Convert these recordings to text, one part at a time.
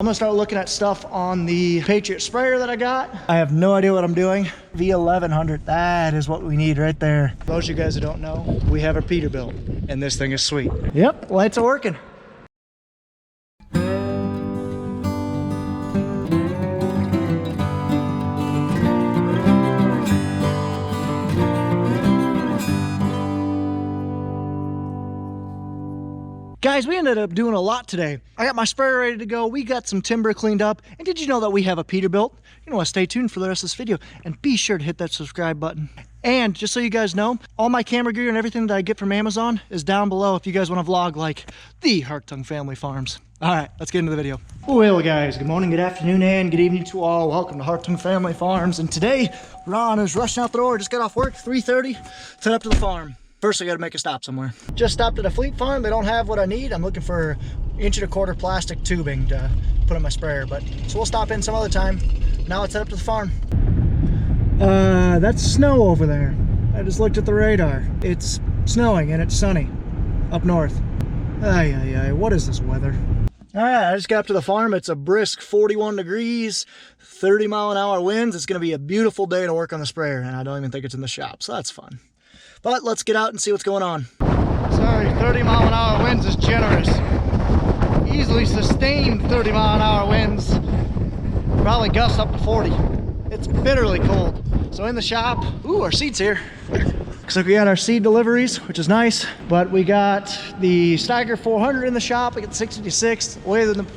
I'm gonna start looking at stuff on the Patriot sprayer that I got. I have no idea what I'm doing. V1100, that is what we need right there. Those of you guys that don't know, we have a Peterbilt, and this thing is sweet. Yep, lights are working. Guys, we ended up doing a lot today. I got my sprayer ready to go. We got some timber cleaned up. And did you know that we have a Peterbilt? You know what, stay tuned for the rest of this video and be sure to hit that subscribe button. And just so you guys know, all my camera gear and everything that I get from Amazon is down below if you guys want to vlog like the Hartung family farms. All right, let's get into the video. Well, guys, good morning, good afternoon, and good evening to all. Welcome to Hartung Family Farms. And today, Ron is rushing out the door. Just got off work, 3:30, head up to the farm. First, I gotta make a stop somewhere. Just stopped at a fleet farm. They don't have what I need. I'm looking for 1.25" plastic tubing to put in my sprayer, so we'll stop in some other time. Now let's head up to the farm. That's snow over there. I just looked at the radar. It's snowing and it's sunny up north. Ay, what is this weather? All right, I just got up to the farm. It's a brisk 41 degrees, 30-mile-an-hour winds. It's gonna be a beautiful day to work on the sprayer, and I don't even think it's in the shop, so that's fun. But let's get out and see what's going on. Sorry, 30-mile-an-hour winds is generous. Easily sustained 30-mile-an-hour winds. Probably gusts up to 40. It's bitterly cold. So in the shop, ooh, our seed's here. Looks like we got our seed deliveries, which is nice. But we got the Steiger 400 in the shop. We got the 656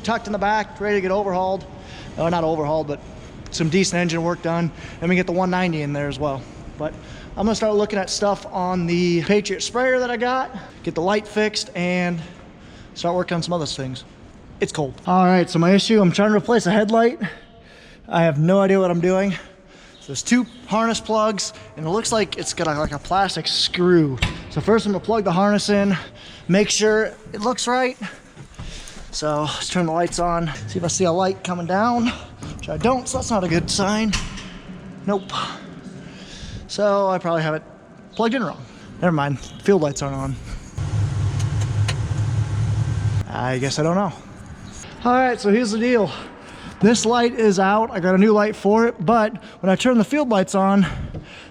tucked in the back, ready to get overhauled. Oh, not overhauled, but some decent engine work done. And we get the 190 in there as well. But I'm gonna start looking at stuff on the Patriot sprayer that I got, get the light fixed, and start working on some other things. It's cold. All right, so my issue, I'm trying to replace a headlight. I have no idea what I'm doing. So there's 2 harness plugs, and it looks like it's got like a plastic screw. So first I'm gonna plug the harness in, make sure it looks right. So let's turn the lights on, see if I see a light coming down, which I don't, so that's not a good sign. Nope. So I probably have it plugged in wrong. Never mind, field lights aren't on. I guess I don't know. All right, so here's the deal. This light is out. I got a new light for it, but when I turn the field lights on,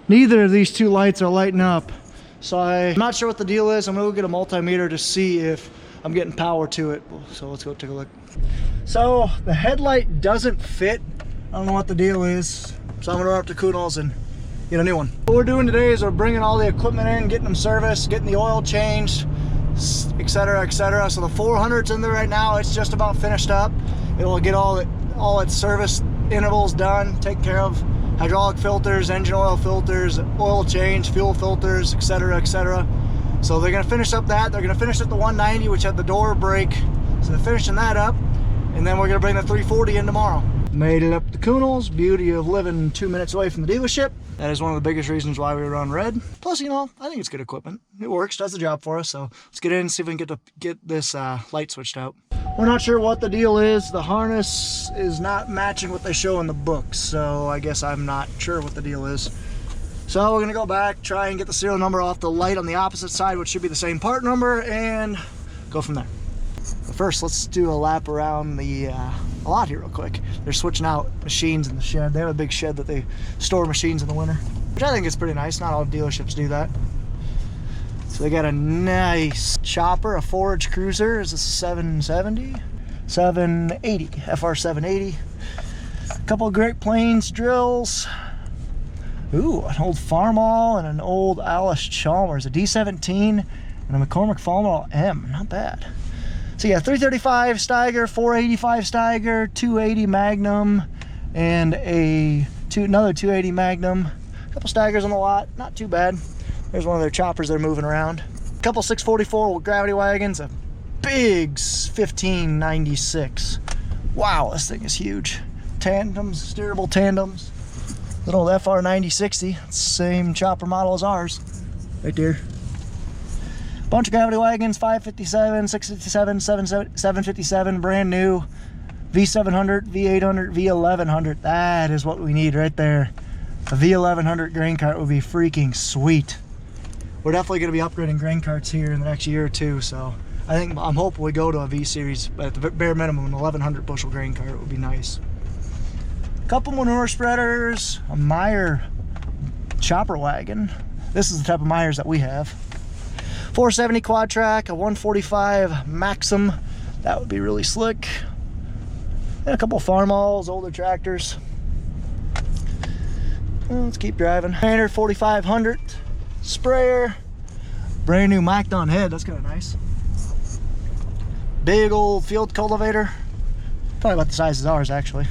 neither of these 2 lights are lighting up. So I'm not sure what the deal is. I'm gonna go get a multimeter to see if I'm getting power to it. So let's go take a look. So the headlight doesn't fit. I don't know what the deal is. So I'm gonna run up to Kuhnel's and get a new one. What we're doing today is we're bringing all the equipment in, getting them serviced, getting the oil changed, etc., etc. So the 400's in there right now. It's just about finished up. It'll get all its service intervals done, take care of hydraulic filters, engine oil filters, oil change, fuel filters, etc., etc. So they're gonna finish up that. They're gonna finish up the 190, which had the door brake. So they're finishing that up, and then we're gonna bring the 340 in tomorrow. Made it up to Kuhnel's. Beauty of living 2 minutes away from the dealership. That is one of the biggest reasons why we run red. Plus, you know, I think it's good equipment. It works, does the job for us. So let's get in and see if we can get this light switched out. We're not sure what the deal is. The harness is not matching what they show in the books. So I guess I'm not sure what the deal is. So we're gonna go back, try and get the serial number off the light on the opposite side, which should be the same part number, and go from there. But first, let's do a lap around the lot here real quick. They're switching out machines in the shed. They have a big shed that they store machines in the winter, which I think is pretty nice. Not all dealerships do that. So they got a nice chopper, a forage cruiser. Is this a 770? 780, FR 780. A couple of Great Plains drills. Ooh, an old Farmall and an old Alice Chalmers, a D17 and a McCormick Farmall M. Not bad. So yeah, 335 Steiger, 485 Steiger, 280 Magnum, and another 280 Magnum. A couple Steigers on the lot, not too bad. There's one of their choppers they're moving around. A couple 644 gravity wagons, a big 1596. Wow, this thing is huge. Tandems, steerable tandems. Little FR 9060, same chopper model as ours, right there. Bunch of gravity wagons, 557, 657, 757, brand new. V700, V800, V1100. That is what we need right there. A V1100 grain cart would be freaking sweet. We're definitely going to be upgrading grain carts here in the next year or two, so I'm hoping we go to a V series, but at the bare minimum, an 1100 bushel grain cart would be nice. Couple manure spreaders, a Meyer chopper wagon. This is the type of Meyers that we have. 470 quad track, a 145 Maxim. That would be really slick. And a couple of farm-alls, older tractors. Well, let's keep driving. Painter 4500 sprayer. Brand new mic'd on head, that's kind of nice. Big old field cultivator. Probably about the size as ours, actually.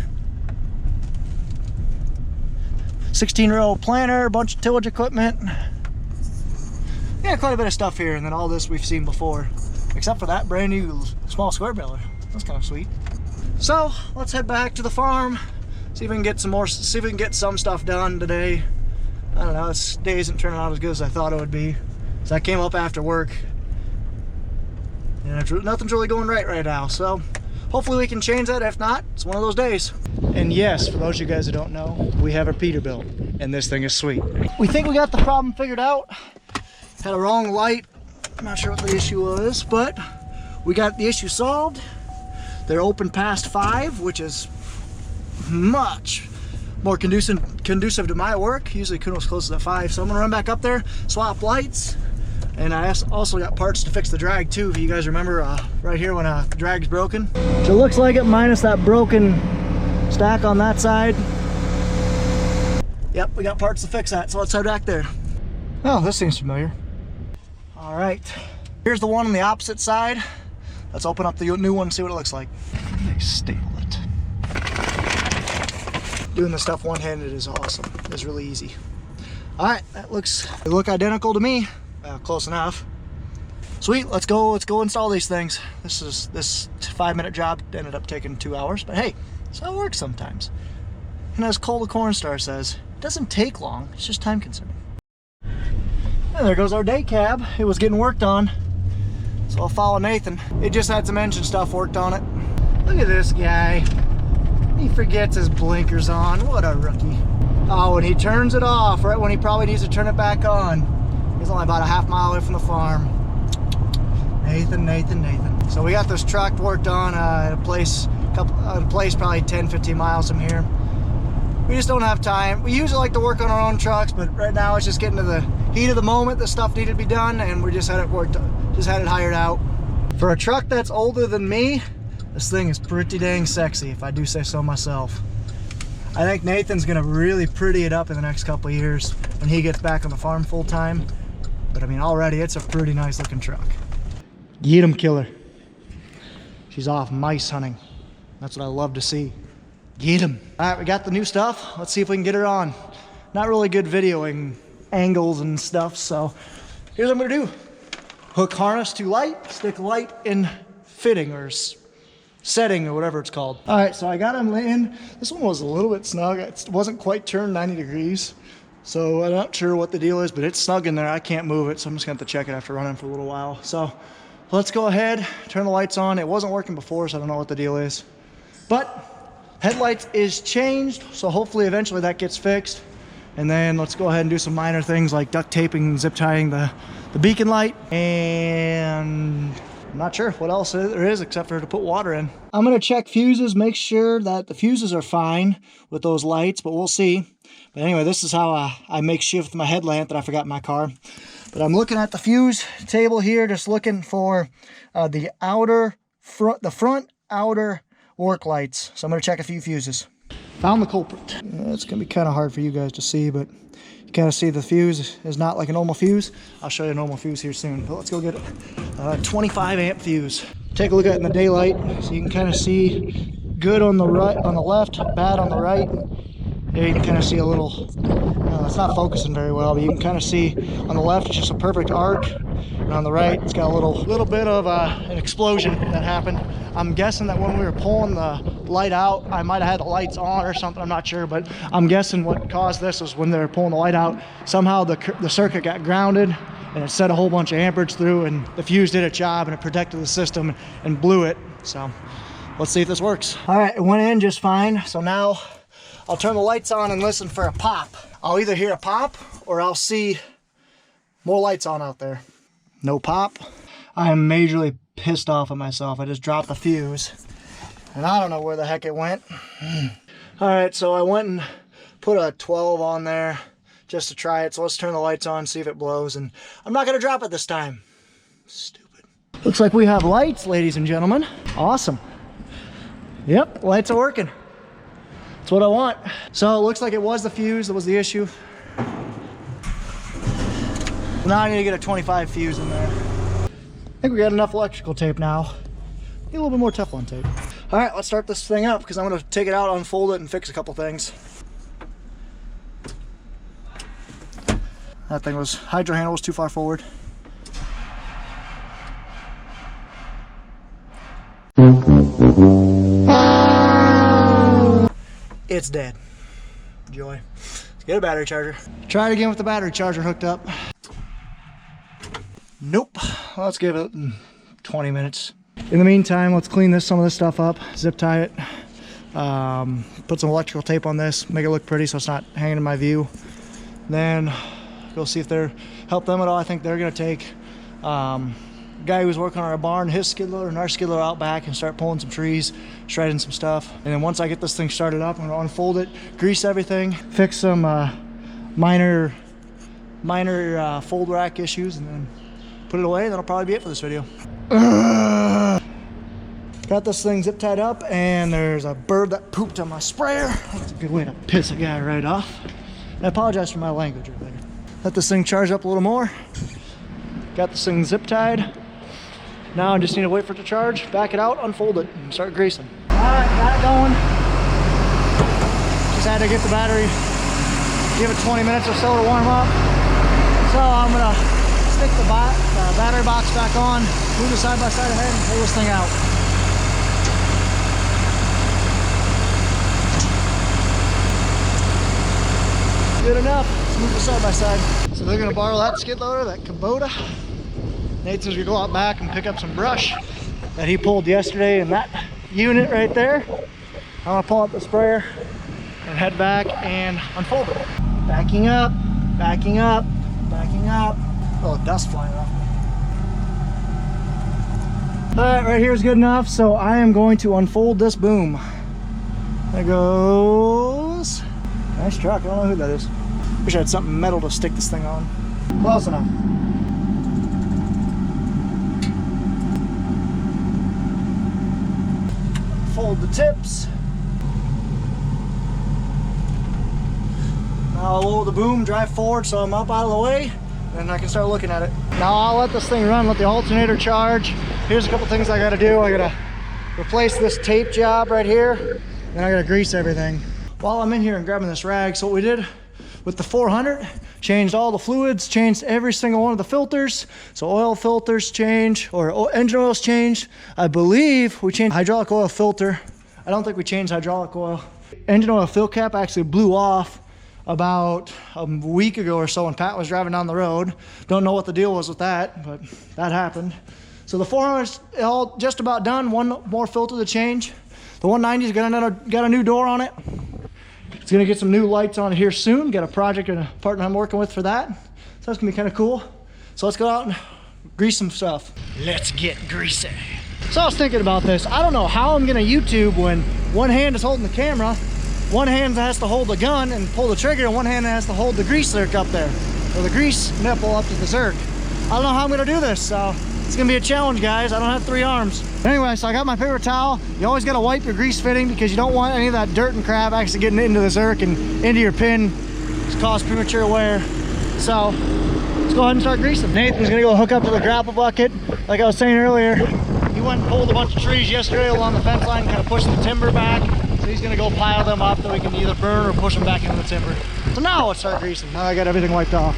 16-row planter, a bunch of tillage equipment. Yeah, quite a bit of stuff here, and then all this we've seen before. Except for that brand new small square baler. That's kind of sweet. So, let's head back to the farm. See if we can get some stuff done today. I don't know, this day isn't turning out as good as I thought it would be. So I came up after work. And nothing's really going right now, so hopefully we can change that. If not, it's one of those days. And yes, for those of you guys who don't know, we have our Peterbilt, and this thing is sweet. We think we got the problem figured out. Had a wrong light. I'm not sure what the issue was, but we got the issue solved. They're open past 5, which is much more conducive to my work. Usually Kuno's closes at 5, so I'm gonna run back up there, swap lights. And I also got parts to fix the drag too, if you guys remember right here when the drag's broken. So it looks like it, minus that broken stack on that side. Yep, we got parts to fix that, so let's head back there. Oh, this seems familiar. All right, here's the one on the opposite side. Let's open up the new one and see what it looks like. Staple it. Doing the stuff one-handed is awesome. It's really easy. All right, they look identical to me. Close enough. Sweet, let's go install these things. This 5-minute job ended up taking 2 hours, but hey, that's how it works sometimes. And as Cole the Corn Star says, it doesn't take long, it's just time consuming. And there goes our day cab. It was getting worked on, so I'll follow Nathan. It just had some engine stuff worked on it. Look at this guy. He forgets his blinkers on. What a rookie. Oh, and he turns it off right when he probably needs to turn it back on. He's only about a half mile away from the farm. Nathan. So we got this truck worked on at a place probably 10-15 miles from here. We just don't have time. We usually like to work on our own trucks, but right now it's just getting to the heat of the moment. The stuff needed to be done, and we just had it hired out. For a truck that's older than me, this thing is pretty dang sexy, if I do say so myself. I think Nathan's gonna really pretty it up in the next couple of years when he gets back on the farm full time. But I mean, already it's a pretty nice looking truck. Get 'em, killer. She's off mice hunting. That's what I love to see. Get 'em. All right, we got the new stuff. Let's see if we can get her on. Not really good videoing angles and stuff, so here's what I'm gonna do. Hook harness to light, stick light in fitting or setting or whatever it's called. All right, so I got them in. This one was a little bit snug. It wasn't quite turned 90 degrees. So I'm not sure what the deal is, but it's snug in there. I can't move it, so I'm just gonna have to check it after running for a little while. So let's go ahead, turn the lights on. It wasn't working before, so I don't know what the deal is. But headlights is changed, so hopefully eventually that gets fixed. And then let's go ahead and do some minor things like duct taping and zip tying the beacon light. And I'm not sure what else there is except for to put water in. I'm gonna check fuses, make sure that the fuses are fine with those lights, but we'll see. But anyway, this is how I make shift my headlamp that I forgot in my car. But I'm looking at the fuse table here, just looking for the front outer work lights. So I'm gonna check a few fuses. Found the culprit. It's gonna be kind of hard for you guys to see, but you kind of see the fuse is not like a normal fuse. I'll show you a normal fuse here soon, but let's go get a 25 amp fuse. Take a look at it in the daylight so you can kind of see good on the right, on the left, bad on the right. Here you can kind of see a little, it's not focusing very well, but you can kind of see on the left it's just a perfect arc, and on the right it's got a little bit of an explosion that happened. I'm guessing that when we were pulling the light out, I might have had the lights on or something, I'm not sure, but I'm guessing what caused this was when they were pulling the light out, somehow the circuit got grounded and it set a whole bunch of amperage through, and the fuse did its job and it protected the system and blew it. So let's see if this works. All right, it went in just fine. So now I'll turn the lights on and listen for a pop. I'll either hear a pop or I'll see more lights on out there. No pop. I am majorly pissed off at myself. I just dropped the fuse and I don't know where the heck it went. All right, so I went and put a 12 on there just to try it. So let's turn the lights on, see if it blows, and I'm not gonna drop it this time. Stupid. Looks like we have lights, ladies and gentlemen. Awesome. Yep, lights are working. That's what I want. So it looks like it was the fuse that was the issue. Now I need to get a 25 fuse in there. I think we got enough electrical tape now. Need a little bit more Teflon tape. All right, let's start this thing up because I'm gonna take it out, unfold it, and fix a couple things. That thing was, hydro handle was too far forward. It's dead. Joy. Let's get a battery charger. Try it again with the battery charger hooked up. Nope. Let's give it 20 minutes. In the meantime, let's clean some of this stuff up, zip tie it, put some electrical tape on this, make it look pretty so it's not hanging in my view. Then go see if they're help them at all. I think they're gonna take guy who was working on our barn, his skid loader and our skid loader out back and start pulling some trees, shredding some stuff. And then once I get this thing started up, I'm gonna unfold it, grease everything, fix some minor fold rack issues, and then put it away. That'll probably be it for this video. Got this thing zip tied up, and there's a bird that pooped on my sprayer. That's a good way to piss a guy right off. And I apologize for my language earlier. Let this thing charge up a little more. Got this thing zip tied. Now I just need to wait for it to charge, back it out, unfold it, and start greasing. All right, got it going. Just had to get the battery, give it 20 minutes or so to warm up. So I'm gonna stick the battery box back on, move the side-by-side ahead, and pull this thing out. Good enough. Let's move the side-by-side. So they're gonna borrow that skid loader, that Kubota. Nathan's gonna go out back and pick up some brush that he pulled yesterday in that unit right there. I'm gonna pull out the sprayer and head back and unfold it. Backing up, backing up, backing up. Oh, dust flying off. All right, right here is good enough. So I am going to unfold this boom. There goes. Nice truck, I don't know who that is. Wish I had something metal to stick this thing on. Close enough. Fold the tips. Now I'll lower the boom, drive forward so I'm up out of the way, and I can start looking at it. Now I'll let this thing run, let the alternator charge. Here's a couple things I gotta do. I gotta replace this tape job right here, then I gotta grease everything. While I'm in here and grabbing this rag, so what we did with the 400, changed all the fluids, changed every single one of the filters. So oil filters changed, or engine oils changed. I believe we changed hydraulic oil filter. I don't think we changed hydraulic oil. Engine oil fill cap actually blew off about a week ago or so when Pat was driving down the road. Don't know what the deal was with that, but that happened. So the 400's all just about done. One more filter to change. The 190's got a new door on it. It's gonna get some new lights on it here soon. Got a project and a partner I'm working with for that. So that's gonna be kind of cool. So let's go out and grease some stuff. Let's get greasy. So I was thinking about this. I don't know how I'm gonna YouTube when one hand is holding the camera, one hand has to hold the gun and pull the trigger, and one hand has to hold the grease zerk up there, or the grease nipple up to the zerk. I don't know how I'm gonna do this, so it's gonna be a challenge, guys. I don't have 3 arms. Anyway, so I got my paper towel. You always gotta wipe your grease fitting because you don't want any of that dirt and crap actually getting into the zerk and into your pin. It's cause premature wear. So let's go ahead and start greasing. Nathan's gonna go hook up to the grapple bucket. Like I was saying earlier, he went and pulled a bunch of trees yesterday along the fence line, kind of pushing the timber back. So he's gonna go pile them up that we can either burn or push them back into the timber. So now let's start greasing. Now I got everything wiped off.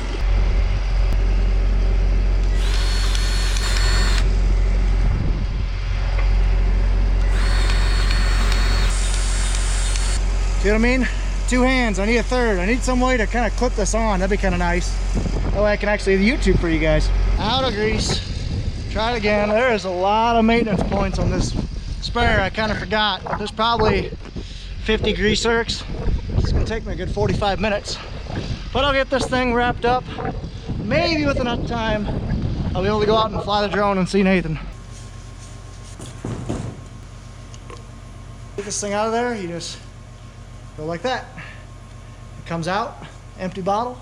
See what I mean? 2 hands, I need a third. I need some way to kind of clip this on. That'd be kind of nice. That way I can actually YouTube for you guys. Out of grease. Try it again. There is a lot of maintenance points on this sprayer. I kind of forgot. There's probably 50 grease zerks. It's gonna take me a good 45 minutes. But I'll get this thing wrapped up. Maybe with enough time, I'll be able to go out and fly the drone and see Nathan. this thing out of there, you just go like that. It comes out, empty bottle.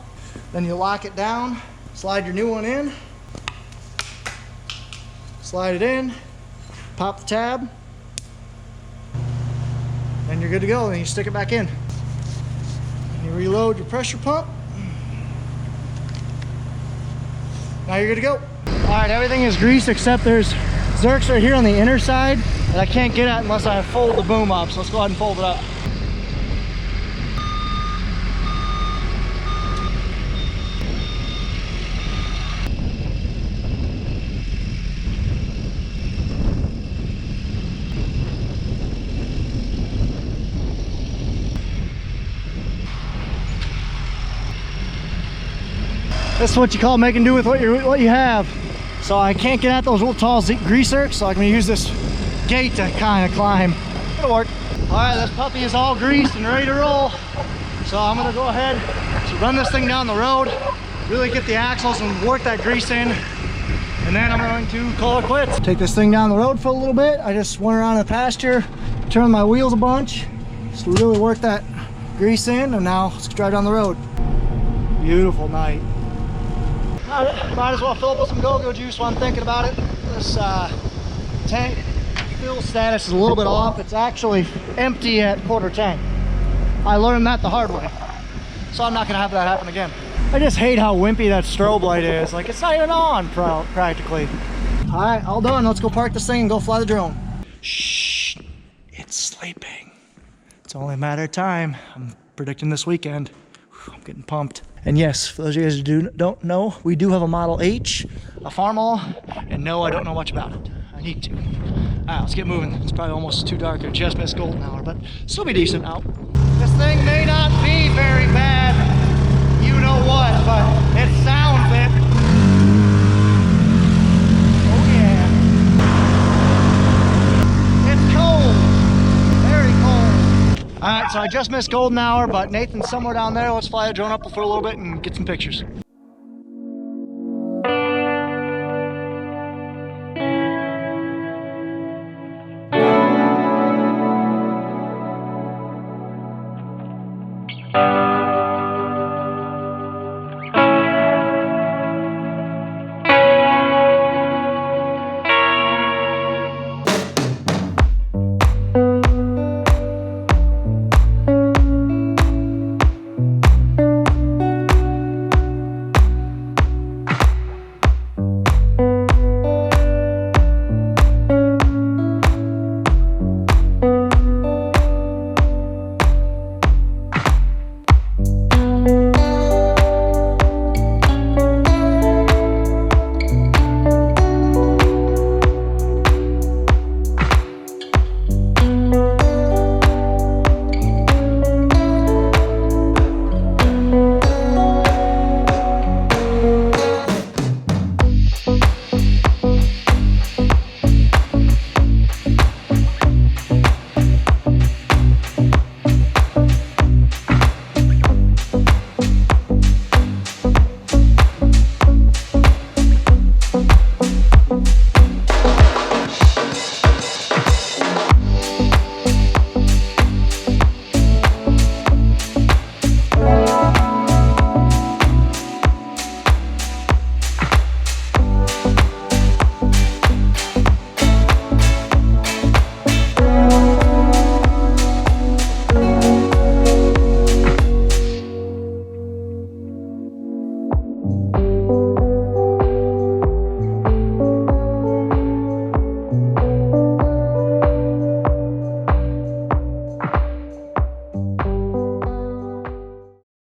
Then you lock it down, slide your new one in, slide it in, pop the tab, and you're good to go. Then you stick it back in. And you reload your pressure pump. Now you're good to go. All right, everything is greased except there's zerks right here on the inner side that I can't get at unless I fold the boom up. So let's go ahead and fold it up. This is what you call making do with what you have. So I can't get at those little tall grease zerks, so I'm gonna use this gate to kind of climb. It'll work. All right, this puppy is all greased and ready to roll. So I'm gonna go ahead, run this thing down the road, really get the axles and work that grease in. And then I'm going to call it quits. Take this thing down the road for a little bit. I just went around the pasture, turned my wheels a bunch, just to really work that grease in, and now let's drive down the road. Beautiful night. Might as well fill up with some go-go juice while I'm thinking about it. This tank fuel status is a little bit off. It's actually empty at quarter tank. I learned that the hard way, so I'm not gonna have that happen again. I just hate how wimpy that strobe light is. Like, it's not even on practically. All right, all done. Let's go park this thing and go fly the drone. Shh, it's sleeping. It's only a matter of time. I'm predicting this weekend. Whew, I'm getting pumped. And yes, for those of you guys who don't know, we do have a Model H, a Farmall, and no, I don't know much about it. I need to. All right, let's get moving. It's probably almost too dark. I just missed golden hour, but still be decent out. This thing may not be very bad, you know what, but it sounds it. Oh yeah. It's cold, very cold. All right, so I just missed golden hour, but Nathan's somewhere down there. Let's fly a drone up for a little bit and get some pictures.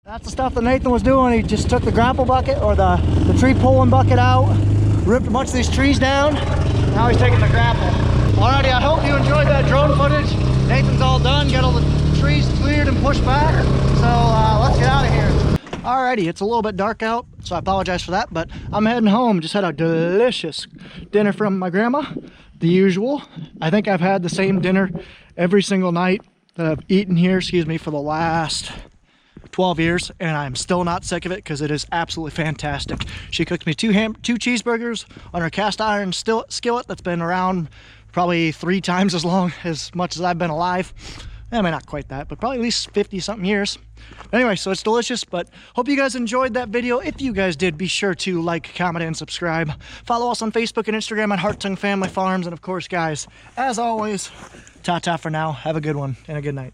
That's the stuff that Nathan was doing. He just took the grapple bucket or the tree pulling bucket out, ripped a bunch of these trees down. Now he's taking the grapple. Alrighty, I hope you enjoyed that drone footage. Nathan's all done, got all the trees cleared and pushed back. So let's get out of here. Alrighty, it's a little bit dark out, so I apologize for that, but I'm heading home. Just had a delicious dinner from my grandma, the usual. I think I've had the same dinner every single night that I've eaten here, for the last 12 years, and I'm still not sick of it because it is absolutely fantastic. She cooked me two cheeseburgers on her cast iron skillet that's been around probably 3 times as long as much as I've been alive. I mean, not quite that, but probably at least 50 something years. Anyway, so it's delicious, but hope you guys enjoyed that video. If you guys did, be sure to like, comment, and subscribe. Follow us on Facebook and Instagram at Hartung Family Farms. And of course, guys, as always, ta-ta for now. Have a good one and a good night.